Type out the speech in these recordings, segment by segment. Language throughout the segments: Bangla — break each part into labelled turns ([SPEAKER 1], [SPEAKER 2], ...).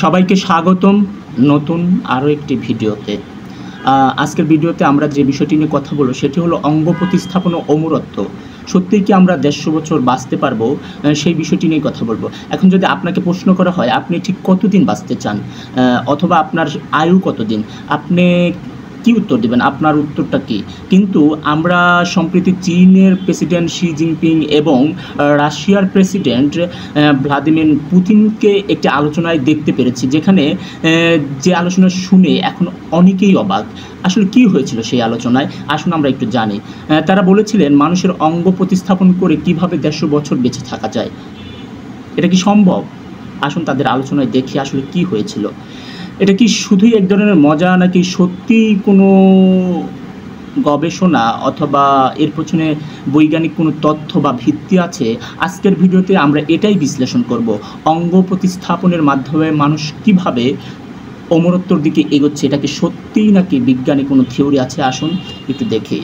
[SPEAKER 1] সবাইকে স্বাগতম নতুন আরও একটি ভিডিওতে। আজকের ভিডিওতে আমরা যে বিষয়টি নিয়ে কথা বলব সেটি হলো অঙ্গ প্রতিস্থাপন ও অমরত্ব। সত্যিই কি আমরা ১৫০ বছর বাঁচতে পারবো? সেই বিষয়টি নিয়ে কথা বলব। এখন যদি আপনাকে প্রশ্ন করা হয় আপনি ঠিক কতদিন বাঁচতে চান, অথবা আপনার আয়ু কতদিন, আপনি কি উত্তর দেবেন? আপনার উত্তরটা কি? কিন্তু আমরা সম্প্রতি চীনের প্রেসিডেন্ট শি জিনপিং এবং রাশিয়ার প্রেসিডেন্ট ভ্লাদিমির পুতিনকে একটি আলোচনায় দেখতে পেরেছি, যেখানে যে আলোচনা শুনে এখন অনেকেই অবাক। আসলে কি হয়েছিল সেই আলোচনায়? আসুন আমরা একটু জানি। তারা বলেছিলেন মানুষের অঙ্গ প্রতিস্থাপন করে কিভাবে ১৫০ বছর বেঁচে থাকা যায়। এটা কি সম্ভব? আসুন তাদের আলোচনায় দেখি আসলে কি হয়েছিল। এটা কি শুধুই এক ধরনের মজা, নাকি সত্যিই কোনো গবেষণা অথবা এর পেছনে বৈজ্ঞানিক কোনো তথ্য বা ভিত্তি আছে? আজকের ভিডিওতে আমরা এটাই বিশ্লেষণ করব। অঙ্গ প্রতিস্থাপনের মাধ্যমে মানুষ কিভাবে অমরত্বর দিকে এগোচ্ছে, এটা কি সত্যিই নাকি বিজ্ঞানী কোনো থিওরি আছে? আসুন একটু দেখি।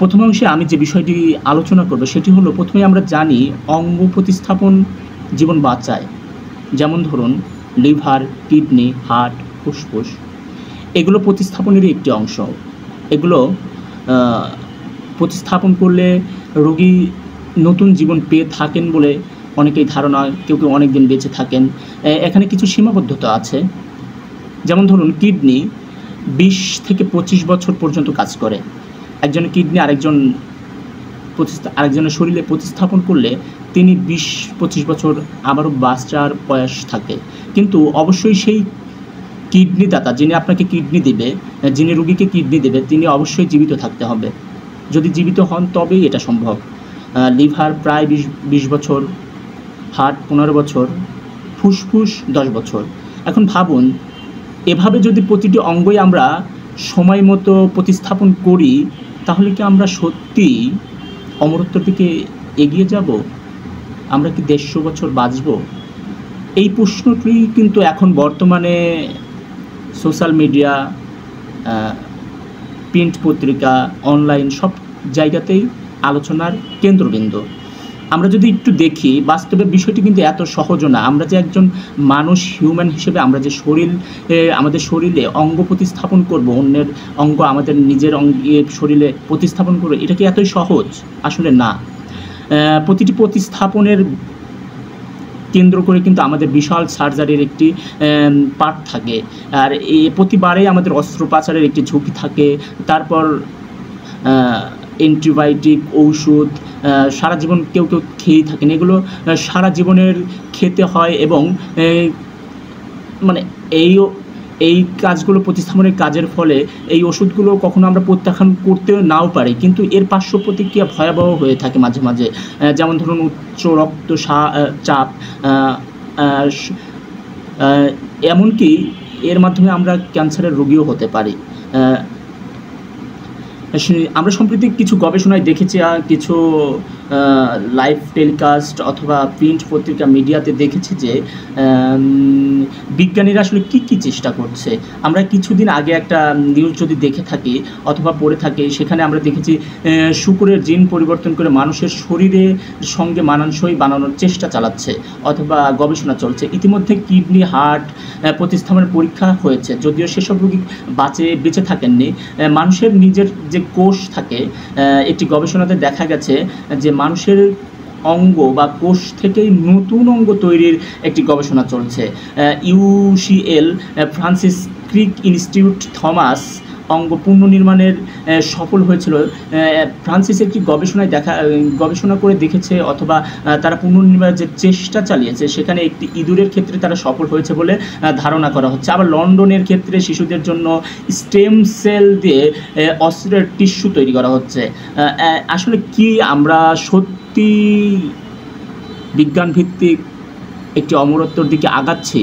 [SPEAKER 1] প্রথম অংশে আমি যে বিষয়টি আলোচনা করব সেটি হলো, প্রথমে আমরা জানি অঙ্গ প্রতিস্থাপন জীবন বাঁচায়। যেমন ধরুন লিভার, কিডনি, হার্ট, ফুসফুস, এগুলো প্রতিস্থাপনেরই একটি অংশ। এগুলো প্রতিস্থাপন করলে রোগী নতুন জীবন পেয়ে থাকেন বলে অনেকেই ধারণা, কেউ কেউ অনেক দিন বেঁচে থাকেন। এখানে কিছু সীমাবদ্ধতা আছে। যেমন ধরুন কিডনি ২০ থেকে ২৫ বছর পর্যন্ত কাজ করে। একজনের কিডনি আরেকজনের শরীরে প্রতিস্থাপন করলে তিনি ২০-২৫ বছর আবারও বাঁচার প্রয়াস থাকে। কিন্তু অবশ্যই সেই কিডনি দাতা, যিনি আপনাকে কিডনি দেবে, যিনি রুগীকে কিডনি দেবে, তিনি অবশ্যই জীবিত থাকতে হবে। যদি জীবিত হন তবেই এটা সম্ভব। লিভার প্রায় ২০ বছর, হার্ট ১৫ বছর, ফুসফুস ১০ বছর। এখন ভাবুন, এভাবে যদি প্রতিটি অঙ্গই আমরা সময় মতো প্রতিস্থাপন করি, তাহলে কি আমরা সত্যিই অমরত্বের দিকে এগিয়ে যাব? আমরা কি ১৫০ বছর বাঁচব? এই প্রশ্নটি কিন্তু এখন বর্তমানে সোশ্যাল মিডিয়া, প্রিন্ট পত্রিকা, অনলাইন সব জায়গাতেই আলোচনার কেন্দ্রবিন্দু। আমরা যদি একটু দেখি, বাস্তবে বিষয়টি কিন্তু এত সহজও না। আমরা যে একজন মানুষ, হিউম্যান হিসেবে আমরা যে আমাদের শরীরে অঙ্গ প্রতিস্থাপন করব, অন্যের অঙ্গ আমাদের নিজের শরীরে প্রতিস্থাপন করব, এটা কি এতই সহজ? আসলে না। প্রতিটি প্রতিস্থাপনের কেন্দ্র করে কিন্তু আমাদের বিশাল সার্জারির একটি পার্ট থাকে, আর প্রতিবারেই আমাদের অস্ত্রোপচারের একটি ঝুঁকি থাকে। তারপর অ্যান্টিবায়োটিক ঔষধ সারা জীবন কেউ কেউ খেয়েই থাকেন। এগুলো সারা জীবনের খেতে হয় এবং মানে এই কাজগুলো, প্রতিস্থাপনের কাজের ফলে এই ওষুধগুলো কখনো আমরা প্রত্যাখ্যান করতেও নাও পারি, কিন্তু এর পার্শ্ব প্রতিক্রিয়া ভয়াবহ হয়ে থাকে মাঝে মাঝে। যেমন ধরুন উচ্চ চাপ, এমনকি এর মাধ্যমে আমরা ক্যান্সারের রোগীও হতে পারি। আমরা সম্প্রতি কিছু গবেষণায় দেখেছি, কিছু লাইভ টেলিকাস্ট অথবা প্রিন্ট পত্রিকা মিডিয়াতে দেখেছি যে বিজ্ঞানীরা আসলে কী চেষ্টা করছে। আমরা কিছুদিন আগে একটা নিউজ যদি দেখে থাকি অথবা পড়ে থাকি, সেখানে আমরা দেখেছি শূকরের জিন পরিবর্তন করে মানুষের শরীরের সঙ্গে মানানসই বানানোর চেষ্টা চালাচ্ছে অথবা গবেষণা চলছে। ইতিমধ্যে কিডনি, হার্ট প্রতিস্থাপনের পরীক্ষা হয়েছে, যদিও সেসব রোগী বেঁচে থাকেননি। মানুষের নিজের যে কোষ থাকে, একটি গবেষণাতে দেখা গেছে যে মানুষের অঙ্গ বা কোষ থেকেই নতুন অঙ্গ তৈরির একটি গবেষণা চলছে। UCL ফ্রান্সিস ক্রিক ইনস্টিটিউট থমাস অঙ্গ পুনর্নির্মাণের সফল হয়েছিল। ফ্রান্সিস একটি গবেষণা করে দেখেছে, অথবা তারা পুনর্নির্মাণের যে চেষ্টা চালিয়েছে সেখানে একটি ইঁদুরের ক্ষেত্রে তারা সফল হয়েছে বলে ধারণা করা হচ্ছে। আবার লন্ডনের ক্ষেত্রে শিশুদের জন্য স্টেম সেল দিয়ে অস্ত্রের টিস্যু তৈরি করা হচ্ছে। আসলে কি আমরা সত্যি বিজ্ঞানভিত্তিক একটি অমরত্বর দিকে আগাচ্ছি?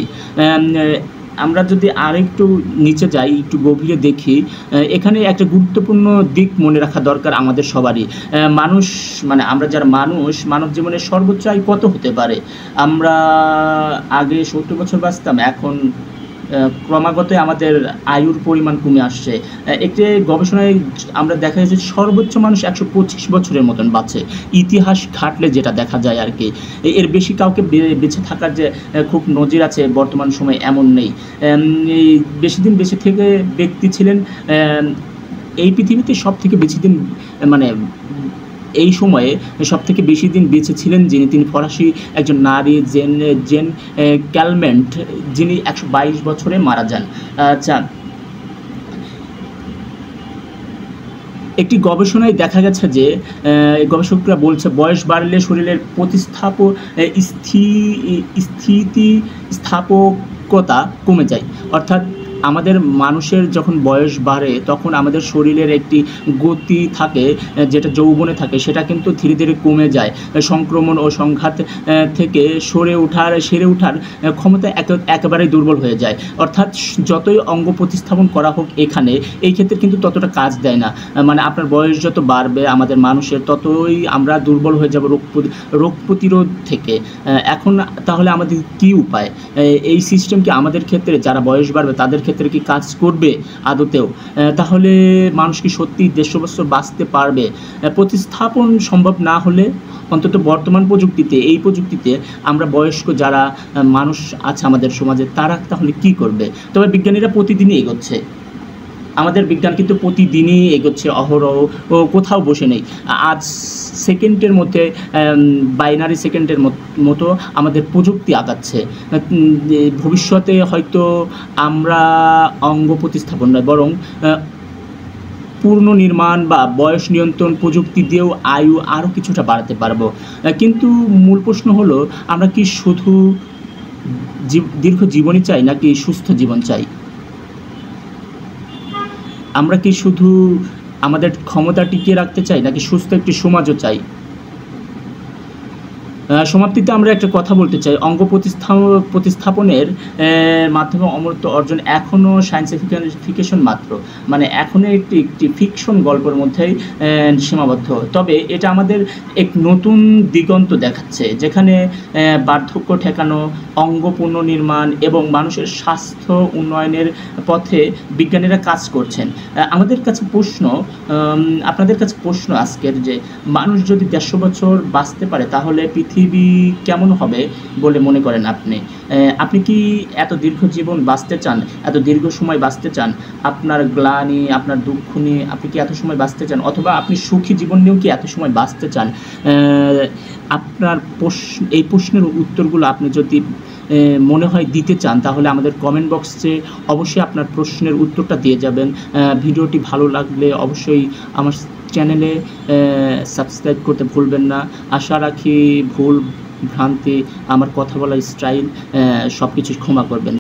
[SPEAKER 1] আমরা যদি আরেকটু নিচে যাই, একটু গভীরে দেখি, এখানে একটা গুরুত্বপূর্ণ দিক মনে রাখা দরকার আমাদের সবারই। আমরা যারা মানব জীবনের সর্বোচ্চ আয়ু কত হতে পারে? আমরা আগে 70 বছর বাঁচতাম, এখন ক্রমাগতই আমাদের আয়ুর পরিমাণ কমে আসছে। একটি গবেষণায় আমরা দেখা যাচ্ছে সর্বোচ্চ মানুষ 125 বছরের মতন বাঁচে। ইতিহাস ঘাটলে যেটা দেখা যায় আর কি। এর বেশি কাউকে বেঁচে থাকার যে খুব নজির আছে বর্তমান সময়ে এমন নেই। এই বেশি দিন বেঁচে থেকে ব্যক্তি ছিলেন এই পৃথিবীতে সবথেকে বেশি দিন, মানে এই সময়ে সবথেকে বেশি দিন বেঁচে ছিলেন তিনি ফরাসি একজন নারী জেন ক্যালমেন্ট, যিনি 122 বছরে মারা যান। আচ্ছা, একটি গবেষণায় দেখা গেছে যে গবেষকরা বলছে বয়স বাড়লে শরীরের স্থিতিস্থাপকতা কমে যায়। অর্থাৎ আমাদের মানুষের যখন বয়স বাড়ে তখন আমাদের শরীরের একটি গতি থাকে, যেটা যৌবনে থাকে, সেটা কিন্তু ধীরে ধীরে কমে যায়। সংক্রমণ ও সংঘাত থেকে সেরে ওঠার ক্ষমতা একেবারেই দুর্বল হয়ে যায়। অর্থাৎ যতই অঙ্গ প্রতিস্থাপন করা হোক এই ক্ষেত্রে কিন্তু ততটা কাজ দেয় না। মানে আপনার বয়স যত বাড়বে আমাদের মানুষের, ততই আমরা দুর্বল হয়ে যাব রোগ প্রতিরোধ থেকে। এখন তাহলে আমাদের কী উপায়? এই সিস্টেম কি আমাদের ক্ষেত্রে, যারা বয়স বাড়বে তাদের ক্ষেত্রে কি কাজ করবে আদতেও? তাহলে মানুষ কি সত্যি 150 বছর বাঁচতে পারবে? প্রতিস্থাপন সম্ভব না হলে অন্তত বর্তমান প্রযুক্তিতে আমরা বয়স্ক যারা মানুষ আছে আমাদের সমাজে, তারা তাহলে কি করবে? তবে বিজ্ঞানীরা প্রতিদিনই এগোচ্ছে, আমাদের বিজ্ঞান কিন্তু প্রতিদিনই এগোচ্ছে, অহরহ, ও কোথাও বসে নেই। আজ সেকেন্ডের মধ্যে, বাইনারি সেকেন্ডের মতো আমাদের প্রযুক্তি আগাচ্ছে। ভবিষ্যতে হয়তো আমরা অঙ্গ প্রতিস্থাপন নয়, বরং পূর্ণ নির্মাণ বা বয়স নিয়ন্ত্রণ প্রযুক্তি দিয়েও আয়ু আরও কিছুটা বাড়াতে পারবো। কিন্তু মূল প্রশ্ন হলো, আমরা কি শুধু দীর্ঘ জীবনই চাই নাকি সুস্থ জীবন চাই? আমরা কি শুধু আমাদের ক্ষমতা টিকিয়ে রাখতে চাই নাকি সুস্থ একটি সমাজও চাই? সমাপ্তিতে আমরা একটা কথা বলতে চাই, অঙ্গ প্রতিস্থাপনের মাধ্যমে অমরত্ব অর্জন এখনও সায়েন্সিফিকেশন মাত্র, মানে এখনও একটি ফিকশন গল্পের মধ্যেই সীমাবদ্ধ। তবে এটা আমাদের এক নতুন দিগন্ত দেখাচ্ছে, যেখানে বার্ধক্য ঠেকানো, অঙ্গ পুনর্নির্মাণ এবং মানুষের স্বাস্থ্য উন্নয়নের পথে বিজ্ঞানীরা কাজ করছেন। আপনাদের কাছে প্রশ্ন আজকের, যে মানুষ যদি 150 বছর বাঁচতে পারে তাহলে পৃথিবী কেমন হবে বলে মনে করেন আপনি কি এত দীর্ঘ জীবন বাঁচতে চান, এত দীর্ঘ সময় বাঁচতে চান? আপনার গ্লানি, আপনার দুঃখ নিয়ে আপনি কি এত সময় বাঁচতে চান, অথবা আপনি সুখী জীবন নিয়েও কি এত সময় বাঁচতে চান? আপনার এই প্রশ্নের উত্তরগুলো আপনি যদি মনে হয় দিতে চান, তাহলে আমাদের কমেন্ট বক্সে অবশ্যই আপনার প্রশ্নের উত্তরটা দিয়ে যাবেন। ভিডিওটি ভালো লাগলে অবশ্যই আমার চ্যানেলে সাবস্ক্রাইব করতে ভুলবেন না। আশা রাখি ভুল ভ্রান্তি, আমার কথা বলার স্টাইল সব কিছু ক্ষমা করবেন।